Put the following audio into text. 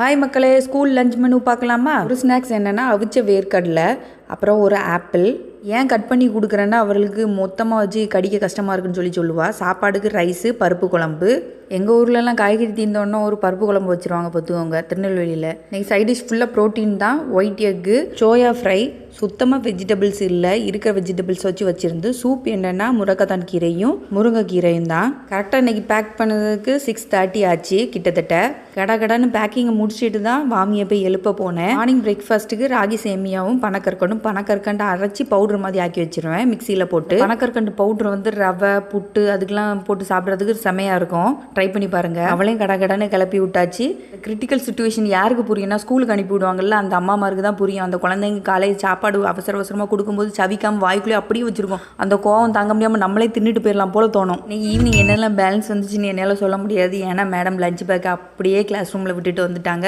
Hi மக்களே, school lunch menu பார்க்கலாமா? ஒரு ஸ்நாக்ஸ் என்னென்னா அவிச்ச வேர்க்கடலை, அப்புறம் ஒரு ஆப்பிள். ஏன் கட் பண்ணி கொடுக்குறேன்னா அவர்களுக்கு மொத்தமாக வச்சு கடிக்க கஷ்டமாக இருக்குன்னு சொல்லுவாள். சாப்பாடுக்கு ரைஸு, பருப்பு குழம்பு. எங்கள் ஊர்லலாம் காய்கறி தீர்ந்தோன்னா ஒரு பருப்பு குழம்பு வச்சுருவாங்க பார்த்துக்கோங்க, திருநெல்வேலியில். இன்றைக்கி சைட் டிஷ் ஃபுல்லாக ப்ரோட்டீன் தான். ஒயிட் எக்கு, சோயா ஃப்ரை, சுத்தமாக வெஜிடபிள்ஸ் இல்லை, இருக்கிற வெஜிடபிள்ஸ் வச்சுருந்து. சூப் என்னென்னா முருங்கைத்தான் கீரையும் முருங்கைக்கீரையும் தான். கரெக்டாக இன்றைக்கி பேக் பண்ணதுக்கு 6:30 ஆச்சு கிட்டத்தட்ட. கடான்னு பேக்கிங்கை முடிச்சுட்டு தான் மாமியை போய் எழுப்ப போனேன். மார்னிங் பிரேக்ஃபாஸ்ட்டுக்கு ராகி சேமியாவும் பனக்கற்கண்டு அரைச்சி பவுடர் மாதிரி ஆக்கி வச்சிருவேன் மிக்சியில் போட்டு. பனக்கற்கண்டு பவுடர் ரவை, புட்டு அதுக்கெல்லாம் போட்டு சாப்பிட்றதுக்கு செமையாக இருக்கும். ட்ரை பண்ணி பாருங்கள். அவளையும் கடன்னு கிளப்பி விட்டாச்சு. கிரிட்டிக்கல் சுச்சுவேஷன் யாருக்கு புரியும்னா ஸ்கூலுக்கு அனுப்பி விடுவாங்கல்ல, அந்த அம்மாமாருக்கு தான் புரியும். அந்த குழந்தைங்க காலையில் சாப்பாடு அவசரமாக கொடுக்கும்போது சவிக்காமல் வாய்க்குள்ளே அப்படியே வச்சிருக்கோம். அந்த கோவம் தாங்க முடியாமல் நம்மளே தின்னுட்டு போயிடலாம் போல தோணும். இன்னைக்கு ஈவினிங் என்னெல்லாம் பேலன்ஸ் வந்துச்சுன்னு என்னால் சொல்ல முடியாது. ஏன்னா மேடம் லஞ்ச் பேக் அப்படியே கிளாஸ் ரூமில் விட்டுட்டு வந்துட்டாங்க.